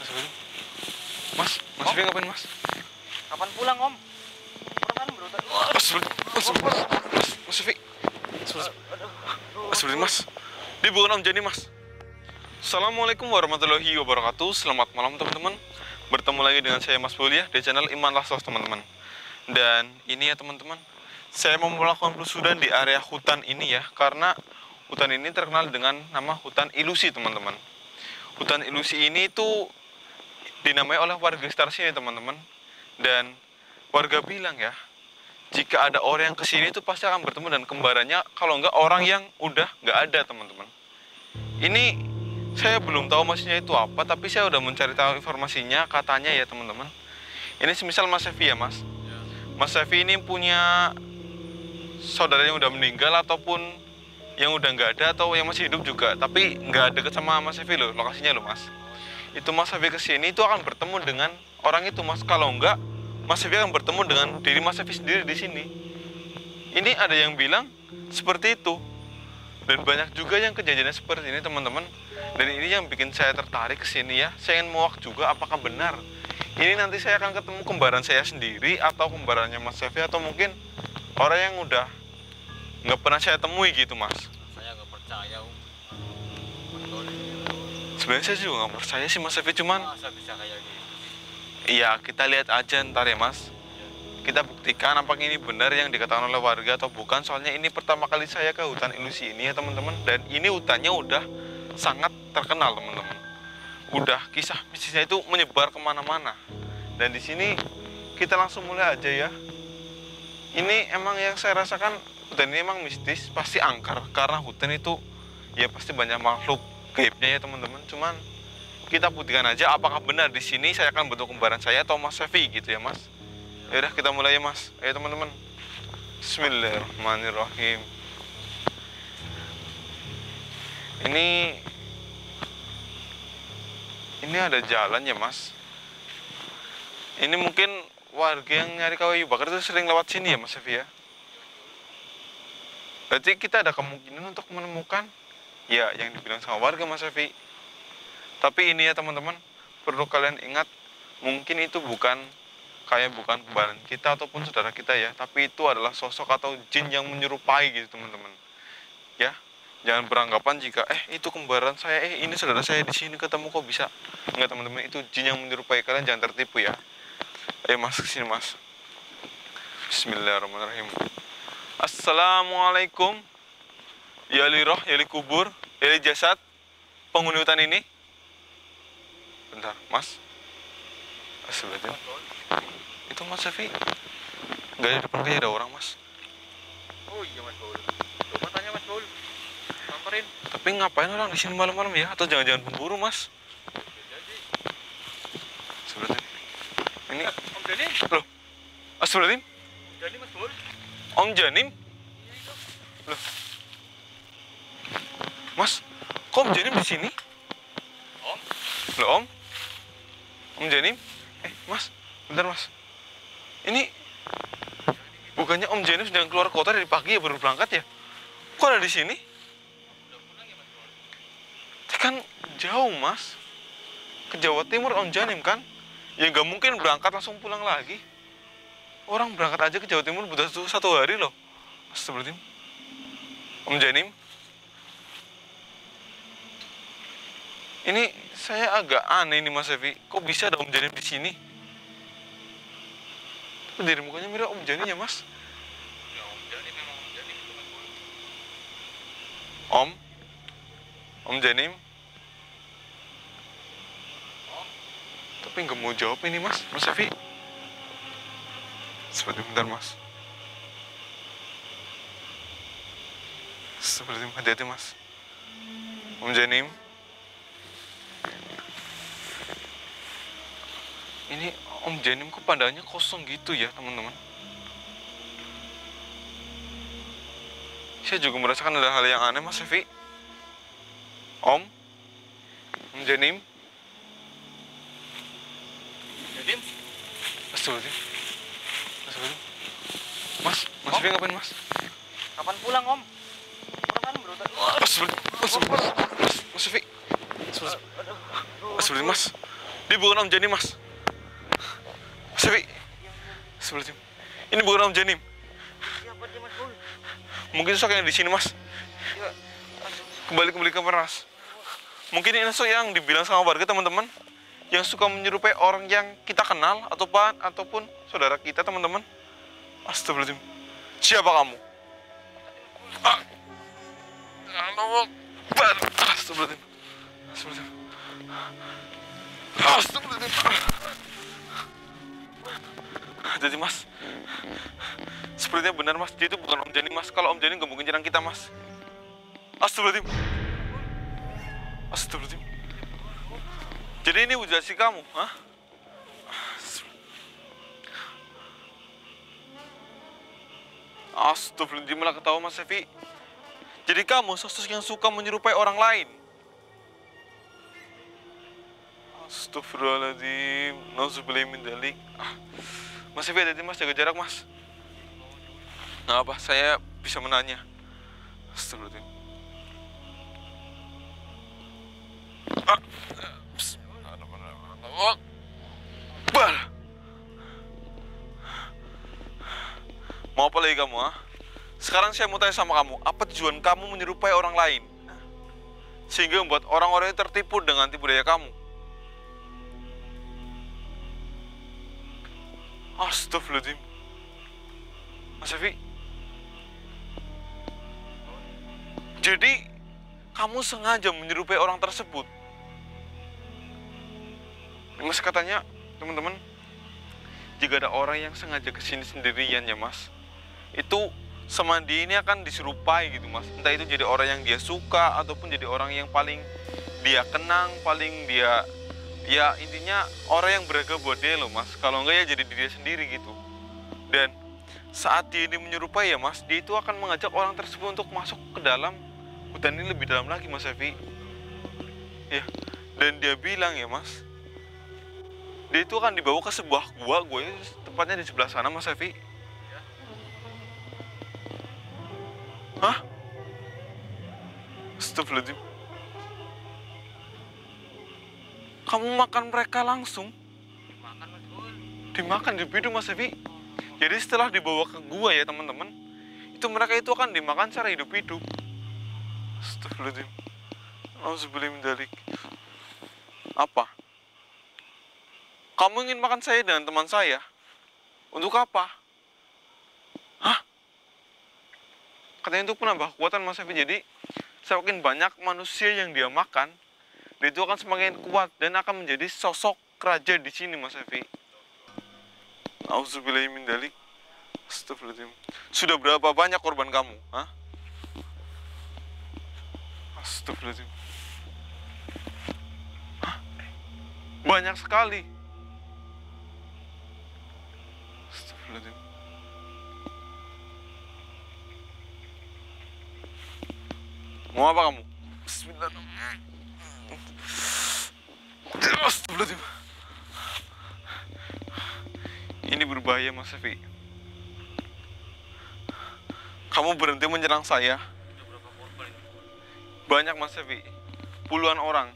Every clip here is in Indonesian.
Mas, Mas Sofi ngapain Mas? Kapan pulang Om? Orang kan berutan. Mas Sofi. Mas. Dia bukan Om Jani Mas. Assalamualaikum warahmatullahi wabarakatuh. Selamat malam teman-teman. Bertemu lagi dengan saya Mas Bul ya di channel Iman Lasos teman-teman. Dan ini ya teman-teman, saya mau melakukan penelusuran di area hutan ini ya, karena hutan ini terkenal dengan nama hutan ilusi teman-teman. Hutan ilusi ini tuh dinamai oleh warga sekitar sini teman-teman. Dan warga bilang ya, jika ada orang yang kesini itu pasti akan bertemu dengan kembarannya, kalau enggak orang yang udah nggak ada teman-teman. Ini saya belum tahu maksudnya itu apa, tapi saya udah mencari tahu informasinya, katanya ya teman-teman. Ini semisal Mas Sefi ya Mas. Mas Sefi ini punya saudara yang udah meninggal ataupun yang udah nggak ada atau yang masih hidup juga, tapi nggak deket sama Mas Sefi loh, lokasinya loh Mas. Itu Mas Sefi kesini itu akan bertemu dengan orang itu Mas. Kalau enggak, Mas Sefi akan bertemu dengan diri Mas Sefi sendiri di sini. Ini ada yang bilang seperti itu. Dan banyak juga yang kejadiannya seperti ini teman-teman. Dan ini yang bikin saya tertarik ke sini ya. Saya ingin muak juga apakah benar ini nanti saya akan ketemu kembaran saya sendiri atau kembarannya Mas Sefi, atau mungkin orang yang udah nggak pernah saya temui gitu Mas. Saya nggak percaya Om. Sebenarnya saya juga nggak percaya sih Mas Sefi, cuman Masa bisa kayak gitu? iya, kita lihat aja ntar ya Mas. Kita buktikan apakah ini benar yang dikatakan oleh warga atau bukan. Soalnya ini pertama kali saya ke hutan ilusi ini ya teman-teman. Dan ini hutannya udah sangat terkenal teman-teman. Udah kisah mistisnya itu menyebar kemana-mana. Dan di sini kita langsung mulai aja ya. Ini emang yang saya rasakan, hutan ini emang mistis, pasti angker. Karena hutan itu ya pasti banyak makhluk gaibnya ya teman-teman. Cuman kita buktikan aja apakah benar di sini saya akan bentuk kembaran saya atau Mas Sefi gitu ya Mas. Ya udah kita mulai ya Mas. Ayo teman-teman. Bismillahirrahmanirrahim. Ini ada jalan ya Mas. Ini mungkin warga yang nyari kayu bakar itu sering lewat sini ya Mas Sefi ya. Berarti kita ada kemungkinan untuk menemukan ya yang dibilang sama warga Mas Sefi. Tapi ini ya teman-teman, perlu kalian ingat, mungkin itu bukan kembaran kita ataupun saudara kita ya, tapi itu adalah sosok atau jin yang menyerupai gitu teman-teman. Ya, jangan beranggapan jika itu kembaran saya, ini saudara saya di sini ketemu kok bisa. Enggak teman-teman, itu jin yang menyerupai kalian, jangan tertipu ya. Ayo Mas kesini Mas. Bismillahirrahmanirrahim. Assalamualaikum. Ya li roh, ya li kubur, ya li jasad, penghuni hutan ini. Bentar, Mas. Astagfirullahaladzim. Itu Mas Sefi. Nggak ada depan kayak ada orang, Mas. Oh iya Mas Bul. Coba tanya Mas Bul. Samperin. Tapi ngapain orang di sini malam-malam ya? Atau jangan-jangan pemburu, Mas? Jadi. Astagfirullahaladzim. Ini Om Jani. loh. Astagfirullahaladzim. Om Jani Mas Bul. Om Janim. Iya itu. Loh. Mas, kok Om Janim di sini? Om. Loh, Om. Om Janim. Mas, bentar Mas. Ini bukannya Om Janim sedang keluar kota dari pagi ya, baru berangkat ya? Kok ada di sini? Udah pulang ya Mas Bul? Kan jauh Mas. Ke Jawa Timur Om Janim kan? Ya nggak mungkin berangkat langsung pulang lagi. Orang berangkat aja ke Jawa Timur butuh satu hari loh. Astagfirullahaladzim. Om Janim. Ini saya agak aneh nih Mas Sefi. Kok bisa ada Om Janim di sini? Tapi dari mukanya mirip Om Janim ya Mas. Ya Om Jani memang Om Jani itu Mas Bul. Om Janim. Om. Tapi nggak mau jawab ini Mas Sefi. Seperti bentar Mas. Seperti hati-hati Mas. Om Janim. Ini Om Janim kok pandangannya kosong gitu ya teman-teman. Saya juga merasakan ada hal yang aneh Mas Sefi. Om Janim. Janim. Astagfirullahaladzim. Mas Sefi ngapain Mas? Kapan pulang Om? Orang kan berutan. Mas Sefi. Astagfirullahaladzim Mas. Ini bukan Om Janim, Mas. Mas Evi. Astagfirullahaladzim. Ini bukan Om Janim. Siapa dia Mas Bol? Mungkin sosok yang di sini, Mas. Ya, Kembali ke Mas. Mungkin ini sosok yang dibilang sama warga, teman-teman, yang suka menyerupai orang yang kita kenal ataupun saudara kita, teman-teman. Astagfirullahaladzim. Siapa kamu? Astagfirullahaladzim. Astagfirullahaladzim. Astagfirullahaladzim. Jadi Mas, sepertinya benar Mas, dia itu bukan Om Janim, Mas. Kalau Om Janim gak mungkin nyerang kita, Mas. Astagfirullahaladzim. Astagfirullahaladzim. Jadi ini wujud asli kamu, hah? Astagfirullahaladzim, malah ketawa Mas Evi. Jadi kamu sosok yang suka menyerupai orang lain. Astagfirullahaladzim. Nauzubillahi min dzalik. Mas Evi, hati-hati Mas, jaga jarak Mas. Nggak apa, saya bisa menanya. Astagfirullahaladzim. Mau apa lagi kamu, ha? Sekarang saya mau tanya sama kamu, apa tujuan kamu menyerupai orang lain? Sehingga membuat orang-orang tertipu dengan tipu daya kamu. Astagfirullahaladzim. Mas Evi. Jadi, kamu sengaja menyerupai orang tersebut. Mas katanya, teman-teman, jika ada orang yang sengaja kesini sendirian ya Mas, itu sama dia ini akan diserupai gitu Mas. Entah itu jadi orang yang dia suka ataupun jadi orang yang paling dia kenang, paling dia, ya intinya orang yang berharga buat dia loh Mas. Kalau enggak ya jadi diri dia sendiri gitu. Dan saat dia ini menyerupai ya Mas, dia itu akan mengajak orang tersebut untuk masuk ke dalam hutan ini lebih dalam lagi Mas Evi. Ya, dan dia bilang ya Mas, dia itu akan dibawa ke sebuah gua itu tepatnya di sebelah sana Mas Evi. Hah? Astagfirullahaladzim. Kamu makan mereka langsung? dimakan Mas Bol. Dimakan, dibidu Mas Evi. Jadi setelah dibawa ke gua ya teman-teman, itu mereka itu akan dimakan secara hidup-hidup. Astagfirullahaladzim. Auzubillahi min dzalik. Apa? Kamu ingin makan saya dengan teman saya? Untuk apa? Hah? Katanya untuk menambah kekuatan Mas Evi. Jadi semakin banyak manusia yang dia makan, dia itu akan semakin kuat dan akan menjadi sosok raja di sini Mas Evi. Auzubillahi min dzalik. Astagfirullahaladzim. Sudah berapa banyak korban kamu? Hah? Astagfirullahaladzim. Hah? Banyak sekali. Astagfirullahaladzim. Mau apa kamu? Bismillahirrahmanirrahim. Astagfirullahaladzim. Ini berbahaya Mas Evi. Kamu berhenti menyerang saya. Sudah berapa korban ini? Banyak Mas Evi. Puluhan orang.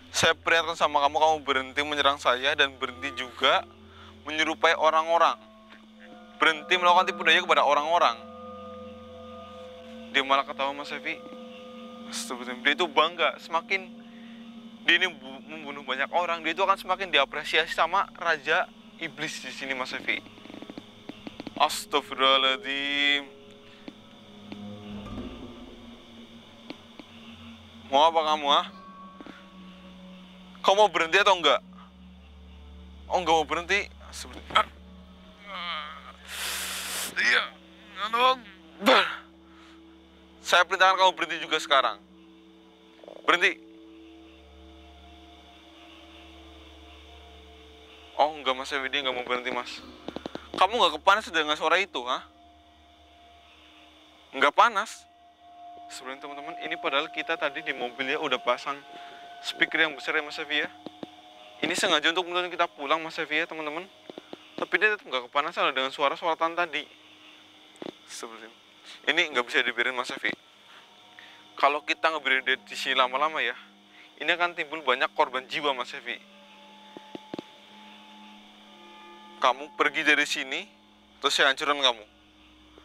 Saya peringatkan sama kamu, kamu berhenti menyerang saya dan berhenti juga menyerupai orang-orang. Berhenti melakukan tipu daya kepada orang-orang. Dia malah ketawa Mas Evi. Astagfirullahaladzim. Dia itu bangga, semakin dia ini membunuh banyak orang, dia itu akan semakin diapresiasi sama Raja Iblis di sini Mas Evi. Astagfirullahaladzim. Mau apa kamu, ha? Kamu mau berhenti atau enggak? Oh, enggak mau berhenti? Iya, saya perintahkan kamu berhenti juga sekarang. Berhenti. Oh, enggak Mas Evi, dia enggak mau berhenti Mas. Kamu enggak kepanas dengan suara itu, ha? Enggak panas. Sebenarnya teman-teman, ini padahal kita tadi di mobil ya udah pasang speaker yang besar ya Mas Evi ya. Ini sengaja untuk menuntun kita pulang Mas Evi ya teman-teman. Tapi dia tetap nggak kepanasan dengan suara-suara tadi. Sebenarnya ini nggak bisa dibiarin Mas Evi. Kalau kita ngebiarin dia di sini lama-lama ya, ini akan timbul banyak korban jiwa Mas Evi. kamu pergi dari sini, terus saya hancurkan kamu.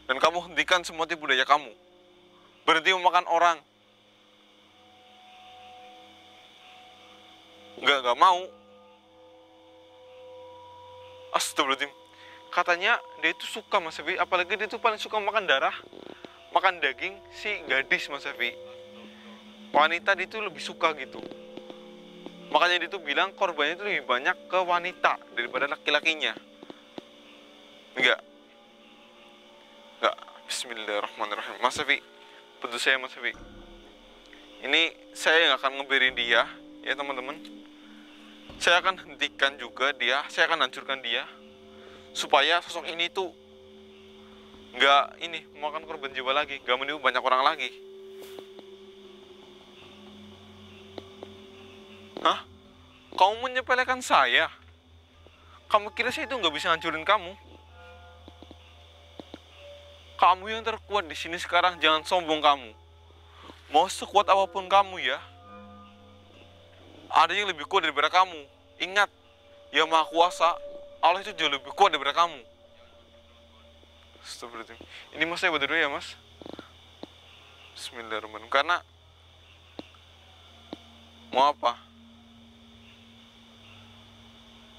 Dan kamu hentikan semua tipu daya kamu. Berhenti memakan orang. Nggak mau. Astagfirullahaladzim. Katanya dia itu suka Mas Evi, apalagi dia itu paling suka makan darah, makan daging si gadis Mas Evi. Wanita dia itu lebih suka gitu. Makanya dia itu bilang korbannya itu lebih banyak ke wanita daripada laki-lakinya. Enggak. Bismillahirrahmanirrahim. Mas Evi, bantu saya Mas Evi. Ini saya yang akan ngeberin dia, ya teman-teman. Saya akan hentikan juga dia, saya akan hancurkan dia, supaya sosok ini tuh nggak memakan korban jiwa lagi, nggak menipu banyak orang lagi. Hah? Kamu menyepelekan saya? Kamu kira saya itu nggak bisa hancurin kamu? Kamu yang terkuat di sini sekarang, jangan sombong kamu. Mau sekuat apapun kamu ya, ada yang lebih kuat daripada kamu. Ingat, Yang Maha Kuasa, Allah itu jauh lebih kuat daripada kamu. Astagfirullahaladzim. Ini mas saya berdoa ya mas. Bismillahirrahmanirrahim. Karena mau apa?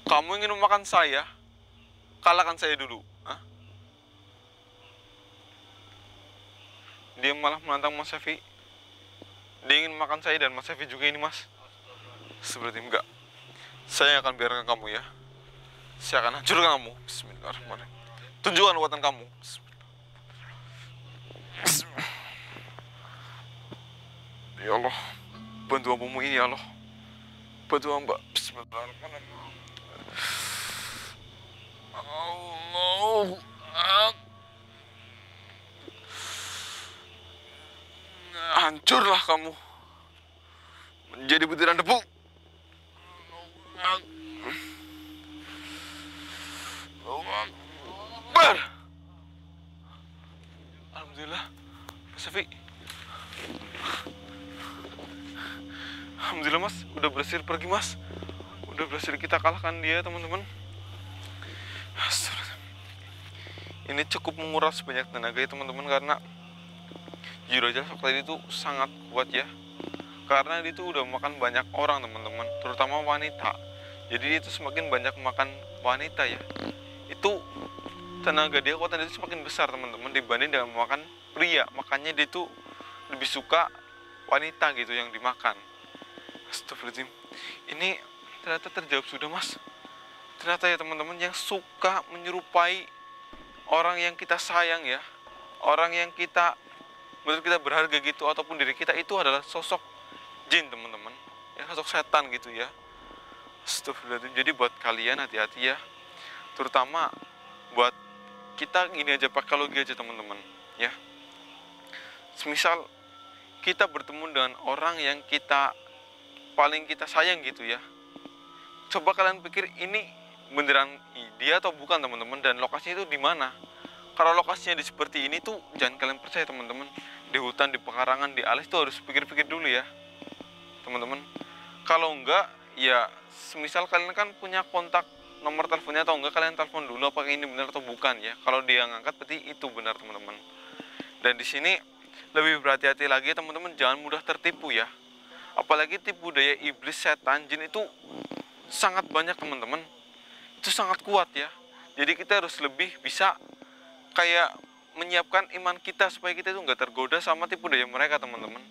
Kamu ingin memakan saya, kalahkan saya dulu. Hah? Dia malah menantang Mas Syafi. Dia ingin makan saya dan Mas Syafi juga ini mas. Seperti enggak. Saya akan biarkan kamu ya. Saya akan hancurkan kamu. Bismillahirrahmanirrahim. Tunjukkan kekuatan kamu. Bismillah. Ya Allah, bantu hambamu ini ya Allah. Bantu hamba. Bismillahirrahmanirrahim. Allah. Hancurlah kamu menjadi butiran debu. Bar. Alhamdulillah, Mas Syafi. Alhamdulillah mas, udah berhasil pergi mas. Udah berhasil kita kalahkan dia teman-teman. Ini cukup menguras banyak tenaga ya teman-teman, karena jujur aja sok tadi itu sangat kuat ya. Karena dia itu udah makan banyak orang teman-teman, terutama wanita. Jadi itu semakin banyak makan wanita ya, itu tenaga dia, kekuatan dia itu semakin besar teman-teman dibanding dengan memakan pria. Makanya dia itu lebih suka wanita gitu yang dimakan. Astagfirullahaladzim. Ini ternyata terjawab sudah mas. Ternyata ya teman-teman, yang suka menyerupai orang yang kita sayang ya, orang yang kita menurut kita berharga gitu, ataupun diri kita, itu adalah sosok jin teman-teman ya, sosok setan gitu ya. Astagfirullahaladzim. Jadi buat kalian hati-hati ya, terutama buat kita gini aja, pakai logika aja teman-teman ya. Semisal kita bertemu dengan orang yang kita paling kita sayang gitu ya, coba kalian pikir ini beneran dia atau bukan teman-teman, dan lokasinya itu di mana. Kalau lokasinya di seperti ini tuh jangan kalian percaya teman-teman. Di hutan, di pekarangan, di alas itu harus pikir-pikir dulu ya teman-teman. Kalau enggak ya, semisal kalian kan punya kontak nomor teleponnya atau enggak, kalian telepon dulu apakah ini benar atau bukan ya. Kalau dia ngangkat berarti itu benar teman-teman. Dan di sini lebih berhati-hati lagi teman-teman, jangan mudah tertipu ya. Apalagi tipu daya iblis, setan, jin itu sangat banyak teman-teman. Itu sangat kuat ya. Jadi kita harus lebih bisa kayak menyiapkan iman kita supaya kita itu nggak tergoda sama tipu daya mereka teman-teman.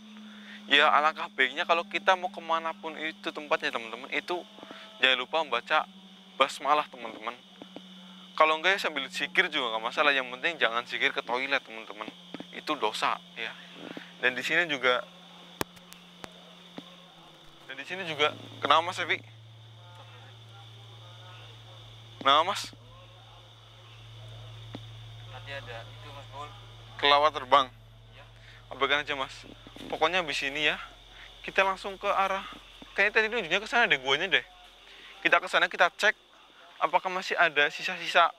Ya alangkah baiknya kalau kita mau kemanapun itu tempatnya teman-teman, itu jangan lupa membaca basmalah teman-teman. Kalau enggak ya sambil zikir juga nggak masalah. Yang penting jangan zikir ke toilet teman-teman, itu dosa ya. Dan di sini juga kenapa mas Evi? Nah mas, Tadi ada itu mas Paul. kelawar terbang. Ya. Abaikan aja mas. Pokoknya habis ini ya, kita langsung ke arah, kayaknya tadi tunjuknya ke sana deh, guanya deh. Kita ke sana, kita cek apakah masih ada sisa-sisa,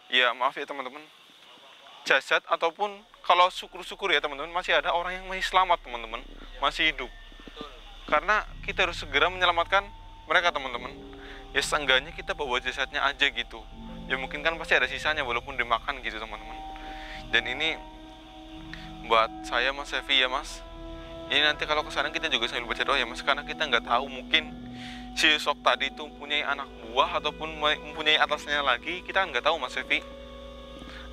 ya maaf ya teman-teman, jasad, ataupun kalau syukur-syukur ya teman-teman, masih ada orang yang masih selamat teman-teman, masih hidup. Betul. Karena kita harus segera menyelamatkan mereka teman-teman. ya seenggaknya kita bawa jasadnya aja gitu. Ya mungkin kan pasti ada sisanya walaupun dimakan gitu teman-teman. Dan ini buat saya Mas Sevi ya Mas, ini nanti kalau kesana kita juga sambil baca doa ya Mas, karena kita nggak tahu mungkin si Sok tadi itu mempunyai anak buah ataupun mempunyai atasnya lagi, kita kan nggak tahu Mas Sevi.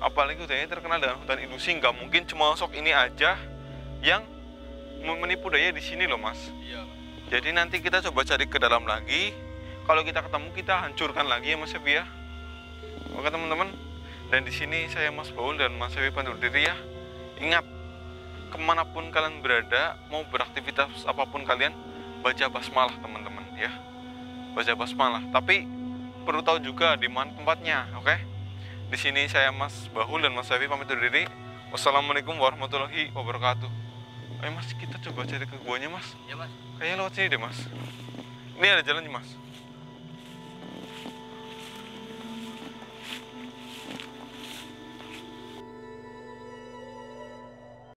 Apalagi hutannya terkenal dengan hutan indusi, nggak mungkin cuma Sok ini aja yang menipu daya di sini loh Mas. Iya. Jadi nanti kita coba cari ke dalam lagi. Kalau kita ketemu kita hancurkan lagi ya Mas Sevi ya. Oke teman-teman. Dan di sini saya Mas Baul dan Mas Sevi pandur diri ya. Ingat, kemanapun kalian berada, mau beraktivitas apapun kalian, baca basmalah teman-teman ya. Baca basmalah. Tapi perlu tahu juga di mana tempatnya, oke? Di sini saya Mas Baul dan Mas Sevi pamit undur diri. Wassalamualaikum warahmatullahi wabarakatuh. Ayo Mas, kita coba cari ke guanya Mas. Iya Mas. Kayaknya lewat sini deh Mas. Ini ada jalan nih Mas.